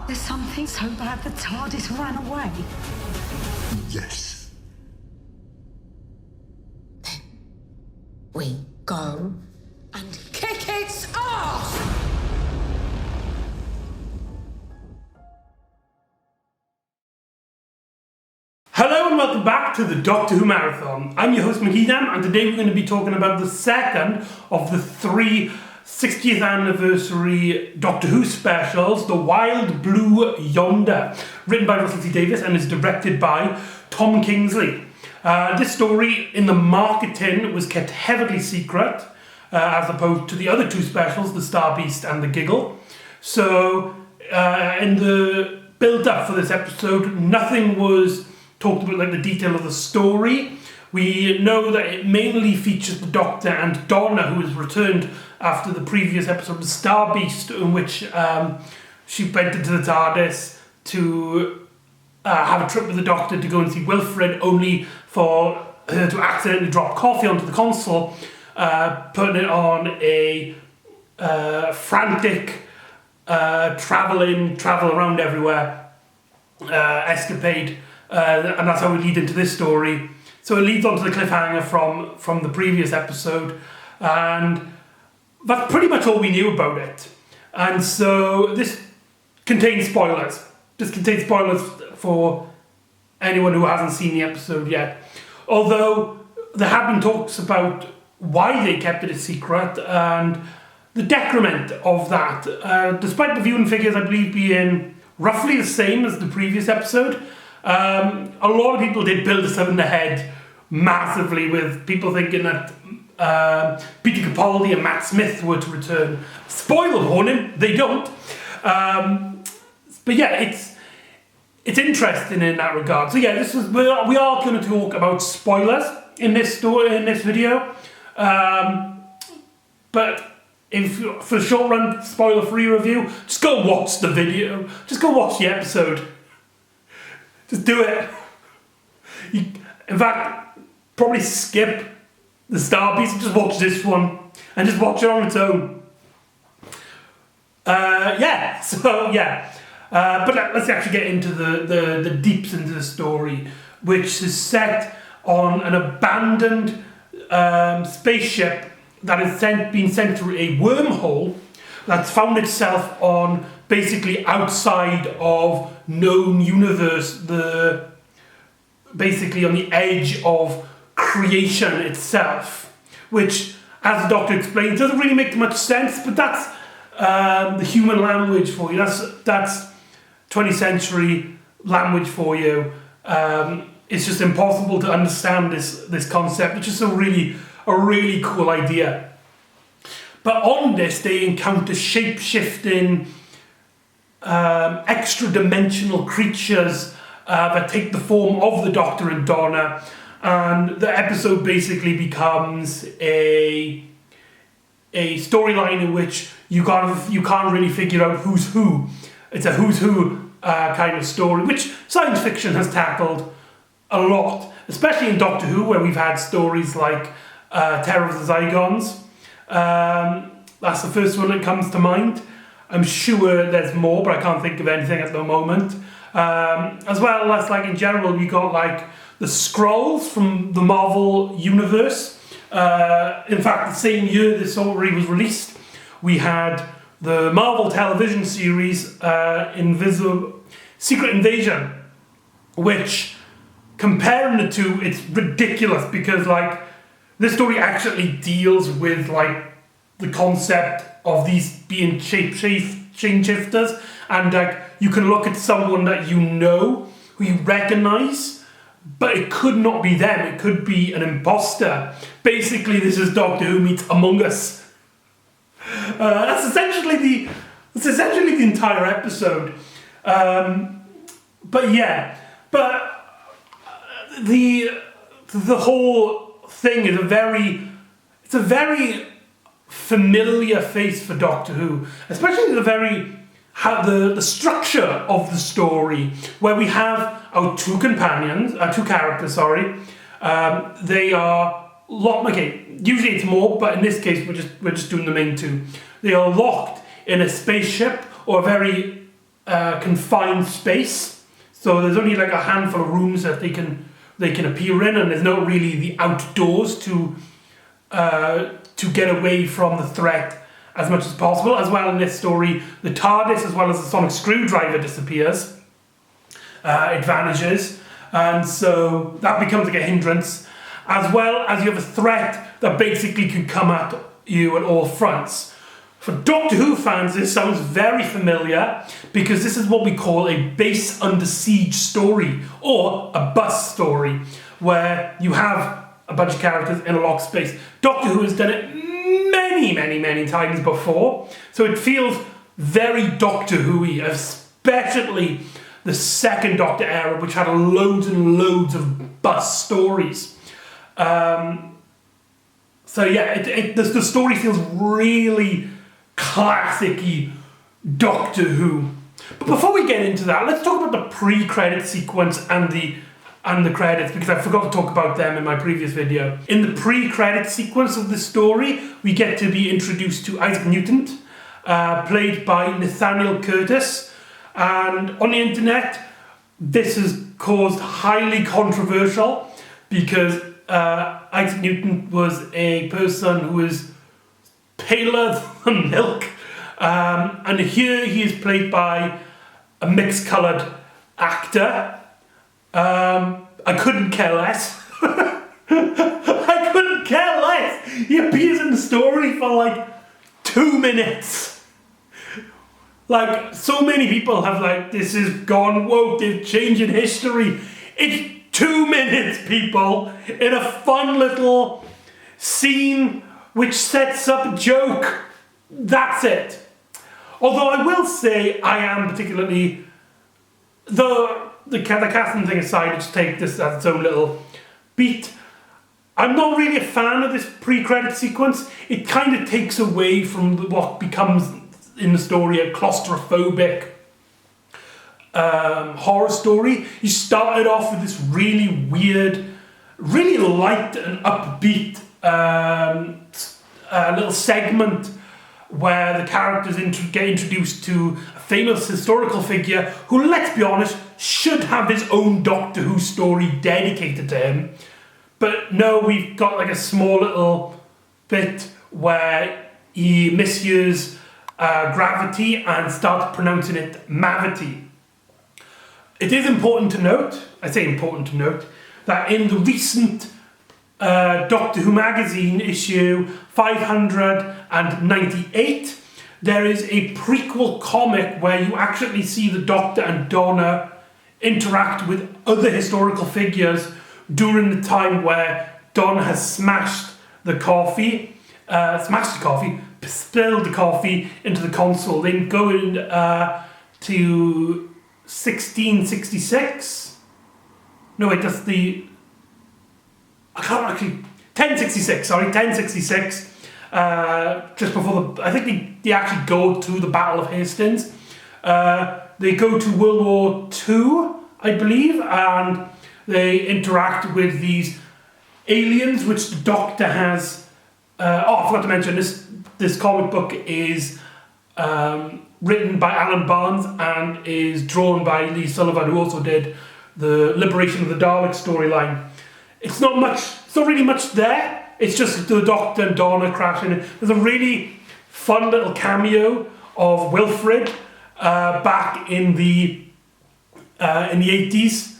There's something so bad the TARDIS ran away. Yes. Then we go and kick its ass! Hello and welcome back to the Doctor Who Marathon. I'm your host McEdam, and today we're going to be talking about the second of the three 60th anniversary Doctor Who specials, The Wild Blue Yonder, written by Russell T Davies and is directed by Tom Kingsley. This story in the marketing was kept heavily secret, as opposed to the other two specials, The Star Beast and The Giggle. So in the build-up for this episode, nothing was talked about like the detail of the story. We know that it mainly features the Doctor and Donna, who has returned after the previous episode, The Star Beast, in which she went into the TARDIS to have a trip with the Doctor to go and see Wilfred, only for her to accidentally drop coffee onto the console, putting it on a frantic travel around everywhere escapade. And that's how we lead into this story. So it leads on to the cliffhanger from the previous episode, and that's pretty much all we knew about it. And so this contains spoilers. This contains spoilers for anyone who hasn't seen the episode yet. Although there have been talks about why they kept it a secret and the decrement of that. Despite the viewing figures, I believe, being roughly the same as the previous episode, a lot of people did build this up in their head massively, with people thinking that Peter Capaldi and Matt Smith were to return. Spoiler warning, they don't. But yeah, it's interesting in that regard. So yeah, we are going to talk about spoilers in this story, in this video. But for a short run spoiler-free review, just go watch the video. Just go watch the episode. Just do it. In fact, probably skip the Star Beast and just watch this one. And just watch it on its own. But let's actually get into the deeps into the story, which is set on an abandoned spaceship that has been sent through a wormhole that's found itself on basically outside of known universe, basically on the edge of creation itself, which, as the Doctor explains, doesn't really make much sense, but that's the human language for you. That's 20th century language for you. It's just impossible to understand this concept, which is a really cool idea. But on this, they encounter shape-shifting, extra-dimensional creatures that take the form of the Doctor and Donna, and the episode basically becomes a storyline in which you can't really figure out who's who. It's a who's who kind of story, which science fiction has tackled a lot, especially in Doctor Who, where we've had stories like Terror of the Zygons. That's the first one that comes to mind. I'm sure there's more, but I can't think of anything at the moment. As well as, like, in general, you got like the Skrulls from the Marvel Universe. In fact, the same year this story was released, we had the Marvel television series Secret Invasion, which, comparing the two, it's ridiculous because, like, this story actually deals with, like, the concept of these being shapeshifters, and like you can look at someone that you know, who you recognize, but it could not be them. It could be an imposter. Basically, this is Doctor Who meets Among Us. That's essentially the entire episode. But the whole thing is a very familiar face for Doctor Who, especially the structure of the story, where we have our two characters. They are locked. Okay, usually it's more, but in this case we're just doing the main two. They are locked in a spaceship or a very confined space. So there's only like a handful of rooms that they can appear in, and there's not really the outdoors to get away from the threat as much as possible. As well, in this story, the TARDIS as well as the sonic screwdriver disappears. It vanishes, and so that becomes like a hindrance. As well as you have a threat that basically can come at you at all fronts. For Doctor Who fans, this sounds very familiar because this is what we call a base under siege story, or a bus story, where you have a bunch of characters in a locked space. Doctor Who has done it many times before, so it feels very Doctor Who-y, especially the second Doctor era, which had loads and loads of bus stories. So yeah, the story feels really classic-y Doctor Who. But before we get into that, let's talk about the pre-credit sequence and the credits, because I forgot to talk about them in my previous video. In the pre-credit sequence of the story, we get to be introduced to Isaac Newton, played by Nathaniel Curtis, and on the internet, this has caused highly controversial because Isaac Newton was a person who is paler than milk, and here he is played by a mixed-coloured actor. I couldn't care less. I couldn't care less. He appears in the story for like 2 minutes. Like, so many people have like, this is gone woke, they're changing history. It's 2 minutes, people, in a fun little scene which sets up a joke. That's it. Although I will say I am particularly, the casting thing aside, just take this as its own little beat. I'm not really a fan of this pre-credit sequence. It kind of takes away from what becomes in the story a claustrophobic horror story. You started off with this really weird, really light and upbeat little segment where the characters get introduced to a famous historical figure who, let's be honest, should have his own Doctor Who story dedicated to him. But no, we've got like a small little bit where he mishears gravity and starts pronouncing it mavity. It is important to note, I say important to note, that in the recent Doctor Who magazine issue 598, there is a prequel comic where you actually see the Doctor and Donna interact with other historical figures during the time where Donna has spilled the coffee into the console. They go in to 1666. No, wait, that's the... I can't actually... 1066, sorry, 1066. Just before the... I think they actually go to the Battle of Hastings. They go to World War II, I believe, and they interact with these aliens, which the Doctor has... I forgot to mention, this comic book is written by Alan Barnes and is drawn by Lee Sullivan, who also did the Liberation of the Daleks storyline. It's not really much there. It's just the Doctor and Donna crashing. There's a really fun little cameo of Wilfred back in the 80s,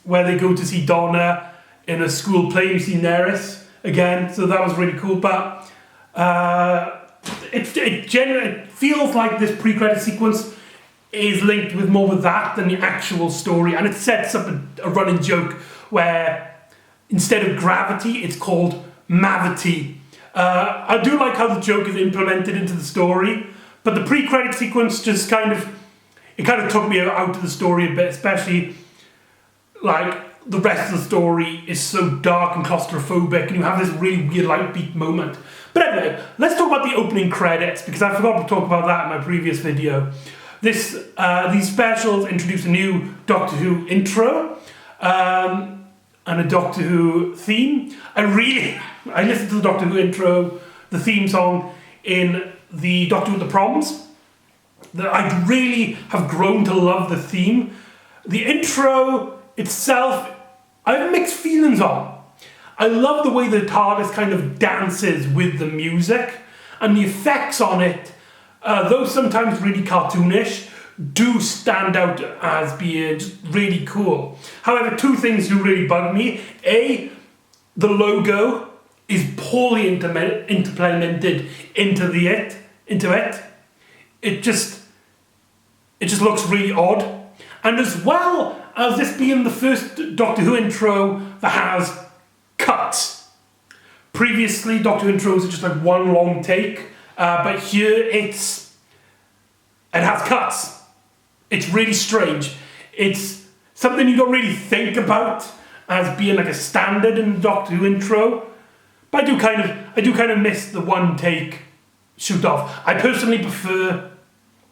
where they go to see Donna in a school play. You see Nerys again, so that was really cool. But it feels like this pre-credit sequence is linked with more with that than the actual story, and it sets up a running joke where instead of gravity, it's called mavity. I do like how the joke is implemented into the story, but the pre-credit sequence just kind of took me out of the story a bit, especially like the rest of the story is so dark and claustrophobic, and you have this really weird light beat moment. But anyway, let's talk about the opening credits, because I forgot to talk about that in my previous video. These specials introduce a new Doctor Who intro and a Doctor Who theme. I listened to the Doctor Who intro, the theme song, in the Doctor Who The Proms that I really have grown to love the theme. The intro itself, I have mixed feelings on. I love the way the TARDIS kind of dances with the music, and the effects on it, though sometimes really cartoonish, do stand out as being just really cool. However, two things do really bug me. A, the logo is poorly implemented into it. It just looks really odd. And as well as this being the first Doctor Who intro that has cuts. Previously, Doctor Who intros are just like one long take, but here it has cuts. It's really strange. It's something you don't really think about as being like a standard in the Doctor Who intro. But I do kind of miss the one take shoot off. I personally prefer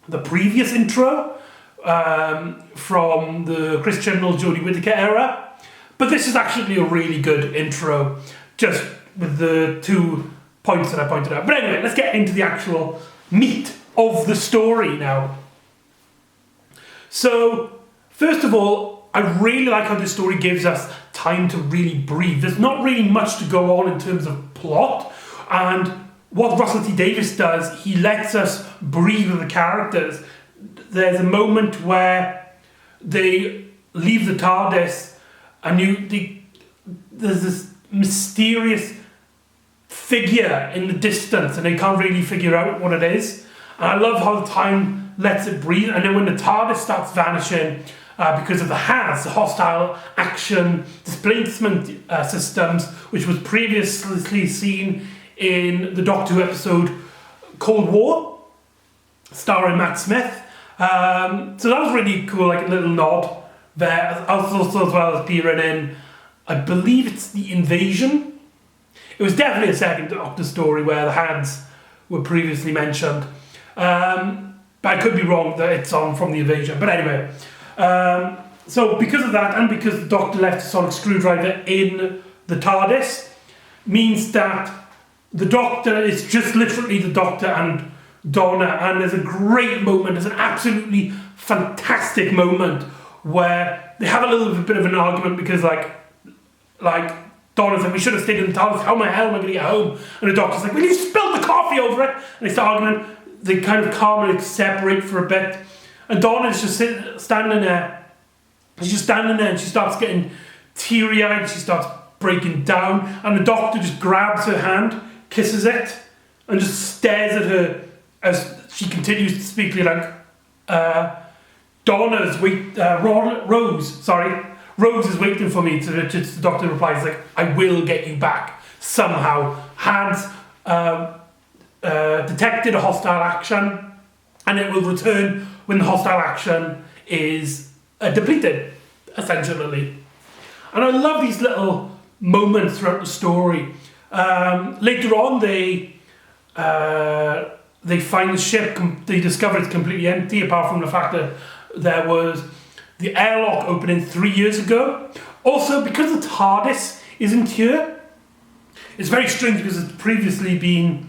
the previous intro from the Chris Chibnall, Jodie Whittaker era. But this is actually a really good intro, just with the 2 points that I pointed out. But anyway, let's get into the actual meat of the story now. So, first of all, I really like how this story gives us time to really breathe. There's not really much to go on in terms of plot, and what Russell T Davies does, he lets us breathe with the characters. There's a moment where they leave the TARDIS, and there's this mysterious figure in the distance, and they can't really figure out what it is. And I love how the time lets it breathe, and then when the TARDIS starts vanishing because of the HAS, the Hostile Action Displacement Systems, which was previously seen in the Doctor Who episode Cold War, starring Matt Smith. So that was really cool, like a little nod there, also as well as appearing in, I believe it's The Invasion. It was definitely a second Doctor story where the hands were previously mentioned. But I could be wrong that it's on from The Invasion. But anyway, so because of that, and because the Doctor left a sonic screwdriver in the TARDIS, means that the Doctor is just literally the Doctor and Donna, and there's a great moment, there's an absolutely fantastic moment where they have a little bit of an argument because like Donna's like, we should have stayed in the TARDIS, how the hell am I going to get home? And the Doctor's like, well, you spilled the coffee over it. And they start arguing, they kind of calmly separate for a bit, and Donna's just standing there. She's just standing there, and she starts getting teary-eyed, she starts breaking down, and the Doctor just grabs her hand, kisses it, and just stares at her as she continues to speak like, Rose is waiting for me, to which the Doctor replies like, I will get you back somehow. Hans detected a hostile action, and it will return when the hostile action is depleted, essentially. And I love these little moments throughout the story. Later on, they find the ship, they discover it's completely empty, apart from the fact that there was the airlock opening 3 years ago. Also, because the TARDIS isn't here, it's very strange because it's previously been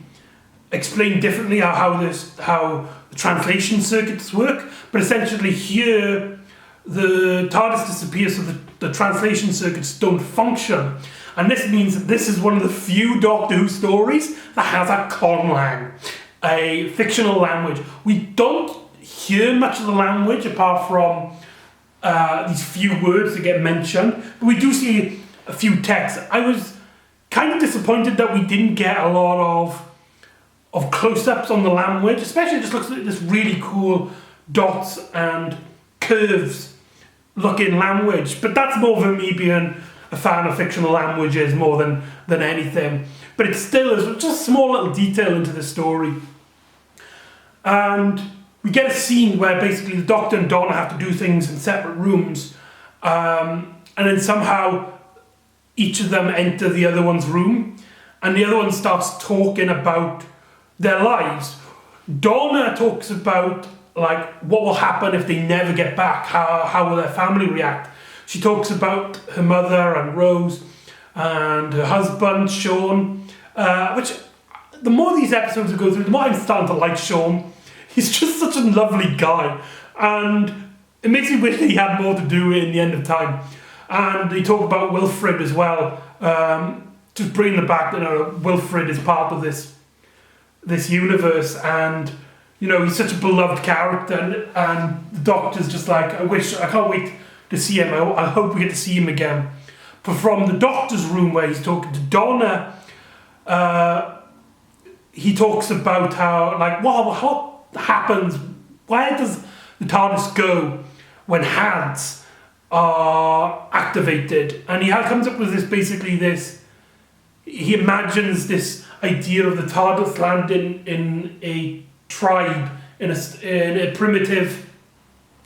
explained differently how the translation circuits work, but essentially here the TARDIS disappears, so the translation circuits don't function. And this means that this is one of the few Doctor Who stories that has a conlang, a fictional language. We don't hear much of the language apart from these few words that get mentioned, but we do see a few texts. I was kind of disappointed that we didn't get a lot of close-ups on the language, especially it just looks like this really cool dots and curves looking language. But that's more for me being a fan of fictional languages more than anything. But it still is just a small little detail into the story. And we get a scene where basically the Doctor and Donna have to do things in separate rooms, and then somehow each of them enter the other one's room, and the other one starts talking about their lives. Donna talks about like what will happen if they never get back, how will their family react. She talks about her mother and Rose and her husband Sean, which the more these episodes go through, the more I'm starting to like Sean. he's just such a lovely guy, and it makes me wish he had more to do in the end of time. And they talk about Wilfred as well, just bringing the back, Wilfred is part of this universe, and he's such a beloved character, and the Doctor's just like, I can't wait to see him. I hope we get to see him again. But from the Doctor's room where he's talking to Donna, he talks about how, what happens, where does the TARDIS go when HADs are activated? And he comes up with he imagines this idea of the TARDIS landing in a tribe, in a primitive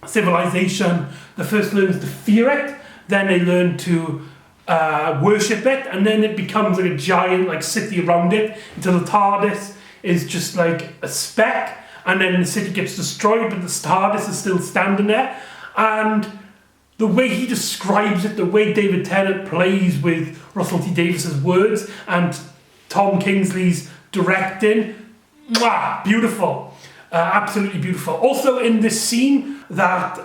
civilization. The first learns to fear it, then they learn to worship it, and then it becomes like a giant city around it, until the TARDIS is just like a speck, and then the city gets destroyed, but the TARDIS is still standing there. And the way he describes it, the way David Tennant plays with Russell T Davies's words and Tom Kingsley's directing, beautiful, absolutely beautiful. Also in this scene that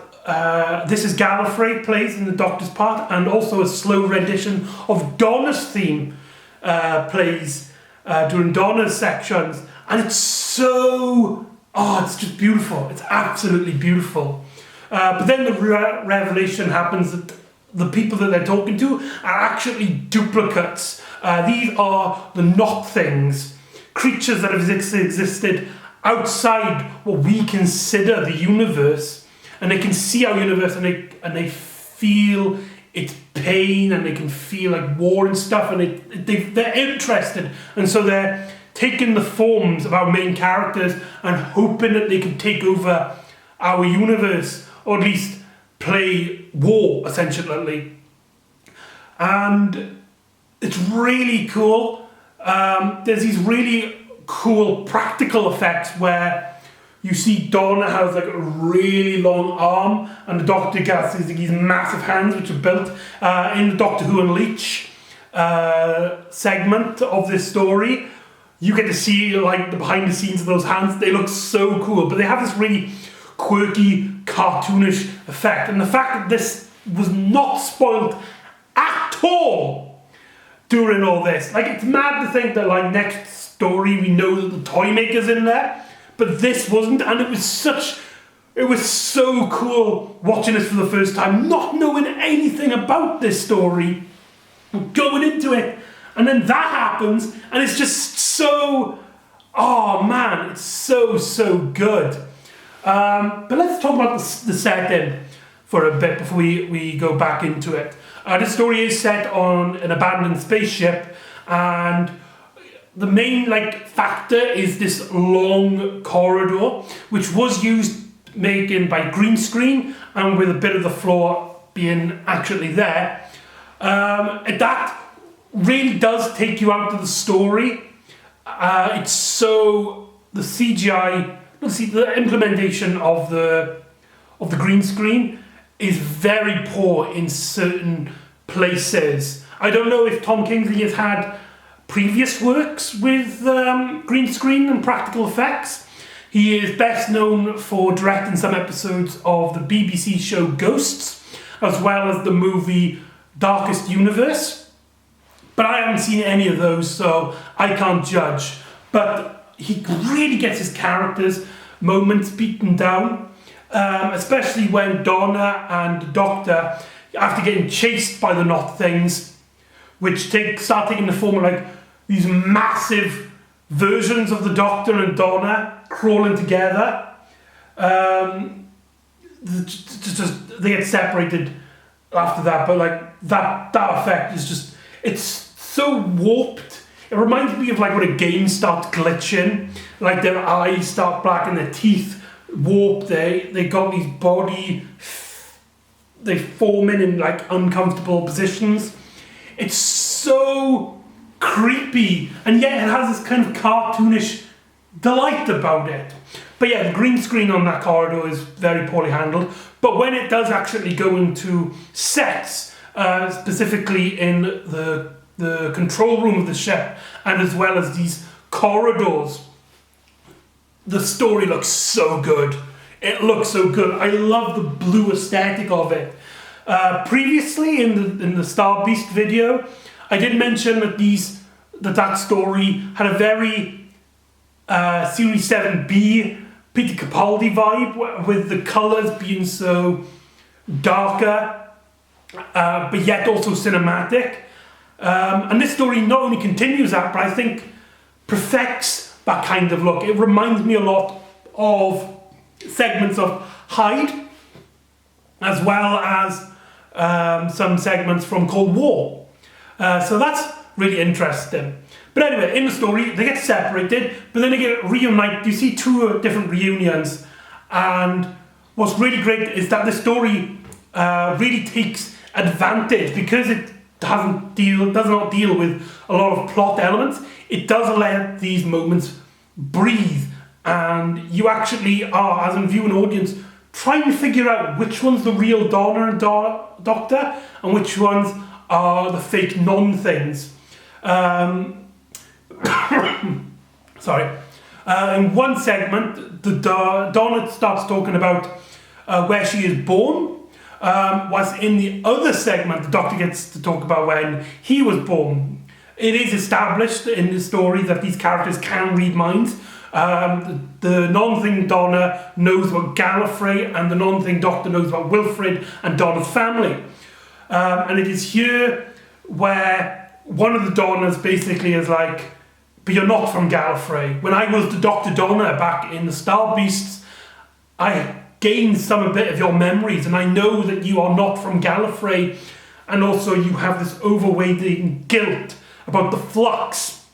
this is Gallifrey plays in the Doctor's part, and also a slow rendition of Donna's theme plays during Donna's sections, and it's so, it's just beautiful. It's absolutely beautiful. But then the revelation happens that the people that they're talking to are actually duplicates. These are the not things, creatures that have existed outside what we consider the universe, and they can see our universe, and they feel its pain, and they can feel like war and stuff, and they're interested, and so they're taking the forms of our main characters and hoping that they can take over our universe, or at least play war, essentially. And it's really cool. There's these really cool practical effects where you see Donna has like a really long arm, and the Doctor gets these massive hands which are built in the Doctor Who Unleash segment of this story. You get to see like the behind the scenes of those hands. They look so cool, but they have this really quirky, cartoonish effect. And the fact that this was not spoiled at all during all this. Like, it's mad to think that like next story we know that the toy maker's in there, but this wasn't, and it was so cool watching this for the first time, not knowing anything about this story, going into it, and then that happens, and it's just so, it's so good. But let's talk about the setting for a bit before we go back into it. The story is set on an abandoned spaceship, and the main factor is this long corridor, which was used making by green screen and with a bit of the floor being actually there. That really does take you out of the story. It's so the CGI. The implementation of the green screen is very poor in certain places. I don't know if Tom Kingsley has had previous works with green screen and practical effects. He is best known for directing some episodes of the BBC show Ghosts, as well as the movie Darkest Universe. But I haven't seen any of those, so I can't judge. But he really gets his characters' moments beaten down, especially when Donna and the Doctor, after getting chased by the Not Things, which start taking the form of these massive versions of the Doctor and Donna crawling together. They get separated after that, but that effect is just, it's so warped. It reminds me of when a game starts glitching, their eyes start black and their teeth warp. They got these they form in uncomfortable positions. It's so creepy, and yet it has this kind of cartoonish delight about it. But yeah, the green screen on that corridor is very poorly handled. But when it does actually go into sets, specifically in the control room of the ship, and as well as these corridors, the story looks so good. It looks so good. I love the blue aesthetic of it. Previously in the Star Beast video, I did mention that that story had a very Series 7B Peter Capaldi vibe, with the colours being so darker, but yet also cinematic. And this story not only continues that, but I think perfects that kind of look. It reminds me a lot of segments of Hyde, as well as some segments from Cold War. So that's really interesting. But anyway, in the story, they get separated, but then they get reunited. You see two different reunions, and what's really great is that the story really takes advantage, because it does not deal with a lot of plot elements. It does let these moments breathe, and you actually are, as a viewing audience, trying to figure out which one's the real Donna and Doctor, and which ones are the fake non-things. Sorry. In one segment, Donna starts talking about where she is born, whilst in the other segment, the Doctor gets to talk about when he was born. It is established in the story that these characters can read minds. The non-thing Donna knows about Gallifrey, and the non-thing Doctor knows about Wilfred and Donna's family. And it is here where one of the Donnas basically is like, but you're not from Gallifrey. When I was the Dr. Donna back in the Star Beasts, I gained some bit of your memories, and I know that you are not from Gallifrey, and also you have this overweighting guilt about the flux.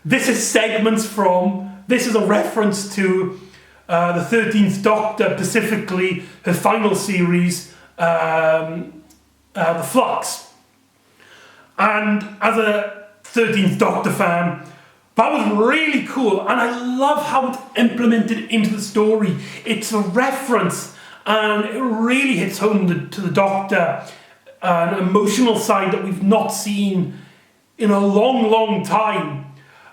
This is a reference to the 13th Doctor, specifically her final series, The Flux. And as a 13th Doctor fan, that was really cool, and I love how it's implemented into the story. It's a reference, and it really hits home to the Doctor, an emotional side that we've not seen in a long, long time.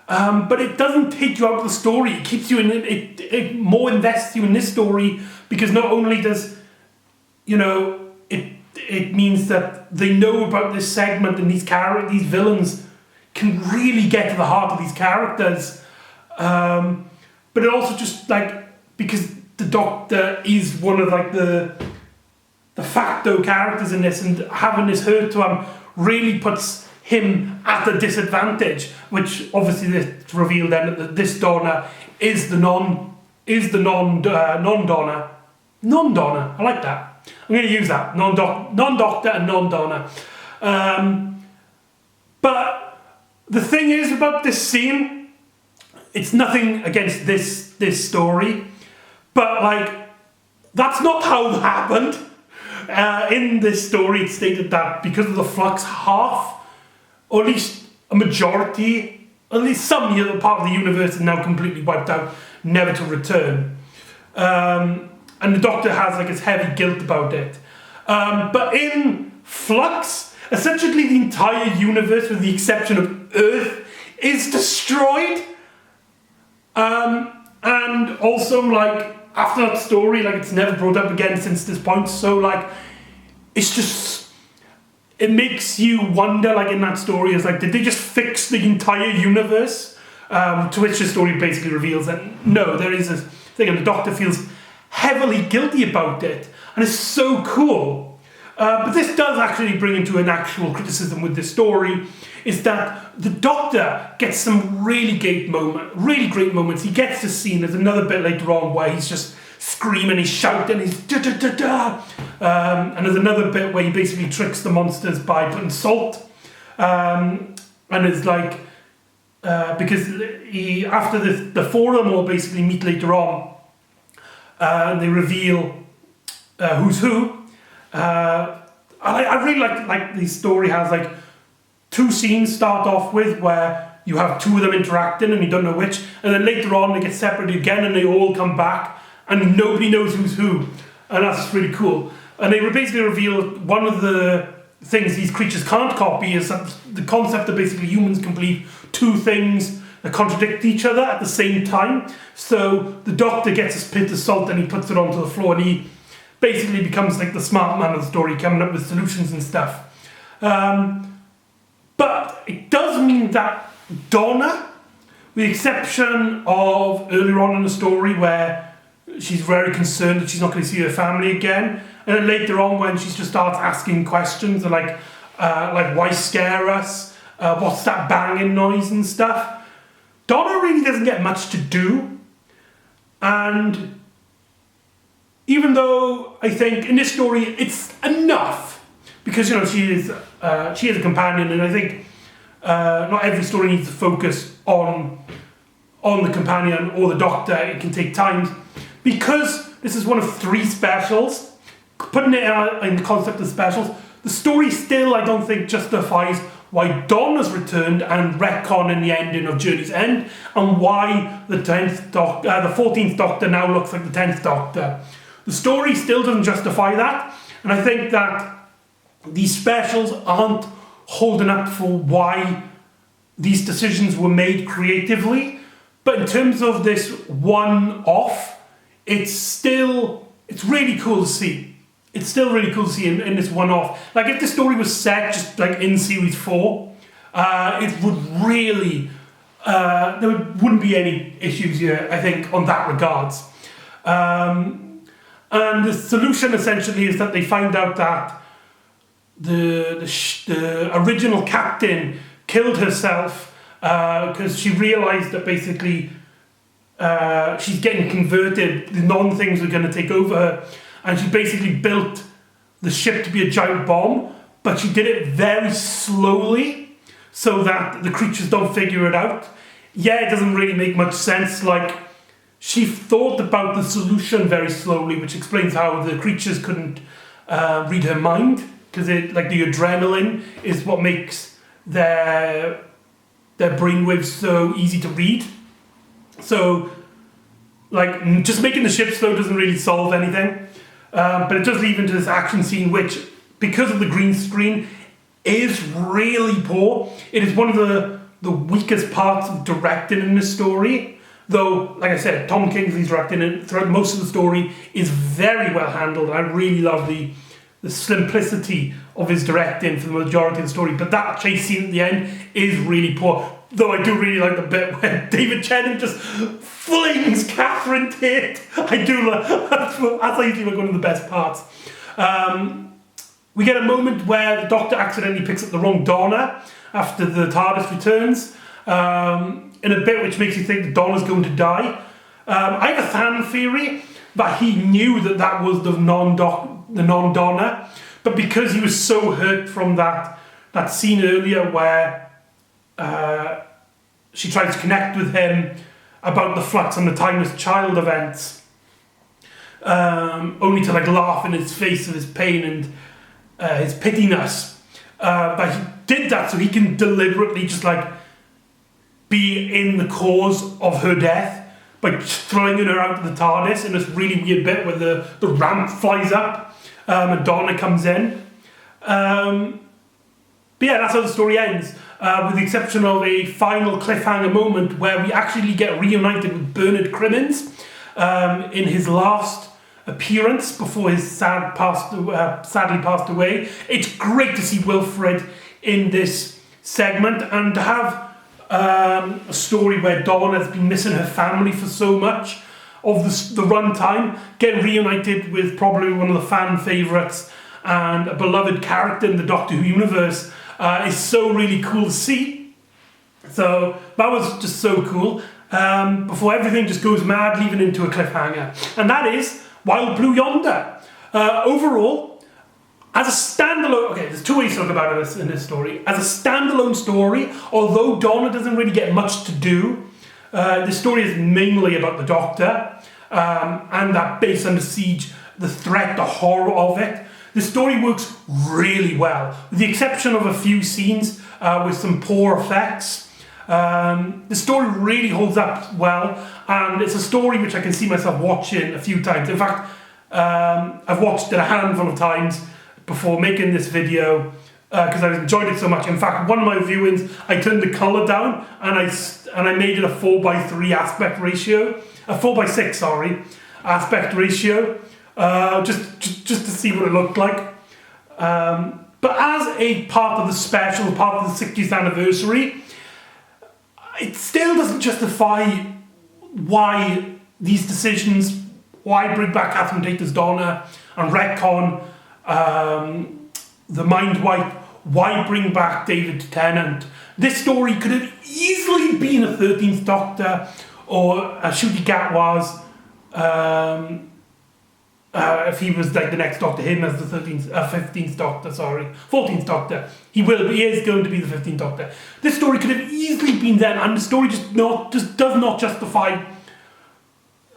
But it doesn't take you out of the story. It keeps you in it. It more invests you in this story, because not only does, it means that they know about this segment, and these villains can really get to the heart of these characters. But it also just because the Doctor is one of the facto characters in this, and having this hurt to him really puts him at a disadvantage, which obviously it's revealed then that this Donna is the non-Donna. Non-Donna, I like that. I'm going to use that. Non-Doctor and non-Donna. But the thing is about this scene, it's nothing against this story, but that's not how it happened. In this story, it's stated that because of the flux, half, or at least a majority, at least some part of the universe is now completely wiped out, never to return. And the Doctor has his heavy guilt about it. But in Flux, essentially the entire universe, with the exception of Earth, is destroyed. And also after that story, it's never brought up again since this point. So it's just, it makes you wonder, in that story, is did they just fix the entire universe? To which the story basically reveals that no, there is a thing, and the Doctor feels heavily guilty about it, and it's so cool. But this does actually bring into an actual criticism with this story, is that the Doctor gets some really great moments. He gets this scene, there's another bit later on where he's just screaming, he's shouting, he's da-da-da-da. And there's another bit where he basically tricks the monsters by putting salt. And it's because after the four of them all basically meet later on, and they reveal who's who. I really like the story has two scenes start off with where you have two of them interacting and you don't know which, and then later on they get separated again and they all come back and nobody knows who's who, and that's really cool. And they basically reveal one of the things these creatures can't copy is the concept that basically humans can believe two things that contradict each other at the same time. So the Doctor gets a pit of salt and he puts it onto the floor, and he basically becomes like the smart man of the story, coming up with solutions and stuff. But it does mean that Donna, with the exception of earlier on in the story where she's very concerned that she's not going to see her family again, and then later on when she just starts asking questions like why scare us, what's that banging noise and stuff, Donna really doesn't get much to do. And even though I think in this story it's enough, because she is a companion, and I think not every story needs to focus on the companion or the Doctor. It can take time, because this is one of 3 specials. Putting it in the concept of specials, the story still, I don't think, justifies why Donna's returned and retconning the ending of Journey's End, and why the 14th Doctor now looks like the 10th Doctor. The story still doesn't justify that, and I think that these specials aren't holding up for why these decisions were made creatively. But in terms of this one-off, it's really cool to see. It's still really cool to see in this one-off. Like, if the story was set just like in series 4, it would really wouldn't be any issues here, I think, on that regards. And the solution essentially is that they find out that the original captain killed herself because she realised that basically she's getting converted. The non-things are going to take over her, and she basically built the ship to be a giant bomb, but she did it very slowly so that the creatures don't figure it out. Yeah, it doesn't really make much sense. Like, she thought about the solution very slowly, which explains how the creatures couldn't read her mind, because the adrenaline is what makes their brainwaves so easy to read. So, like, just making the ship slow doesn't really solve anything. But it does lead into this action scene, which, because of the green screen, is really poor. It is one of the weakest parts of directing in this story. Though, like I said, Tom Kingsley's directing it throughout most of the story is very well handled. I really love the simplicity of his directing for the majority of the story. But that chase scene at the end is really poor. Though I do really like the bit where David Tennant just flings Catherine Tate. I do love that's usually like one of the best parts. We get a moment where the Doctor accidentally picks up the wrong Donna after the TARDIS returns, in a bit which makes you think that Donna's going to die. I have a fan theory that he knew that was the non-Donna, but because he was so hurt from that scene earlier where she tries to connect with him about the Flux and the Timeless Child events, only to laugh in his face of his pain and his pittiness. But he did that so he can deliberately just be in the cause of her death by throwing her out of the TARDIS in this really weird bit where the ramp flies up and Donna comes in. But yeah, that's how the story ends. With the exception of a final cliffhanger moment where we actually get reunited with Bernard Crimmins in his last appearance before his sadly passed away. It's great to see Wilfred in this segment and to have a story where Dawn has been missing her family for so much of the runtime, getting reunited with probably one of the fan favourites and a beloved character in the Doctor Who universe is so really cool to see. So that was just so cool. Before everything just goes mad, leaving into a cliffhanger. And that is Wild Blue Yonder. Overall, as a standalone... Okay, there's two ways to talk about it in this story. As a standalone story, although Donna doesn't really get much to do, the story is mainly about the Doctor and that base under siege, the threat, the horror of it. The story works really well, with the exception of a few scenes with some poor effects. The story really holds up well, and it's a story which I can see myself watching a few times. In fact, I've watched it a handful of times before making this video, because I enjoyed it so much. In fact, one of my viewings, I turned the colour down and I made it a 4:3 aspect ratio, a 4:6, sorry, aspect ratio, just to see what it looked like. But as a part of the special, part of the 60th anniversary, it still doesn't justify why these decisions, why bring back Catherine Tate-as Donna and retcon the Mind Wipe, why bring back David Tennant. This story could have easily been a 13th Doctor or a Ncuti Gatwa's, if he was like the next Doctor, him as the 15th Doctor, sorry, 14th Doctor. He is going to be the 15th Doctor. This story could have easily been then, and the story just does not justify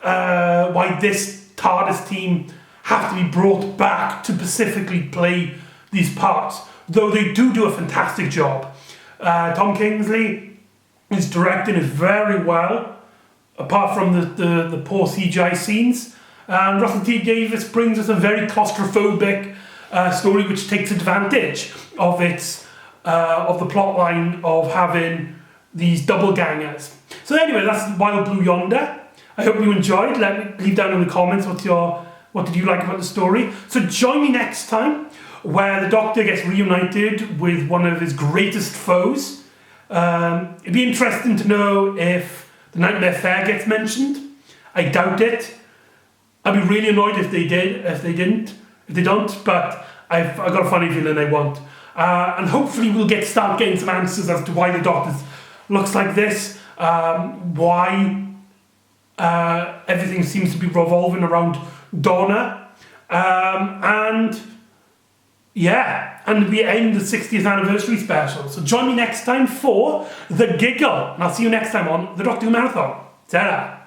why this TARDIS team have to be brought back to specifically play these parts, though they do a fantastic job. Tom Kingsley is directing it very well, apart from the poor CGI scenes. And Russell T Davies brings us a very claustrophobic story which takes advantage of the plot line of having these doppelgangers. So anyway, that's Wild Blue Yonder. I hope you enjoyed. Leave down in the comments what did you like about the story. So join me next time, where the Doctor gets reunited with one of his greatest foes. It'd be interesting to know if the Nightmare Fair gets mentioned. I doubt it. I'd be really annoyed if they don't, but I've got a funny feeling they won't. And hopefully we'll start getting some answers as to why the Doctor looks like this, why everything seems to be revolving around Donna, and we end the 60th anniversary special. So join me next time for The Giggle, and I'll see you next time on the Doctor Who Marathon. Ta-ra!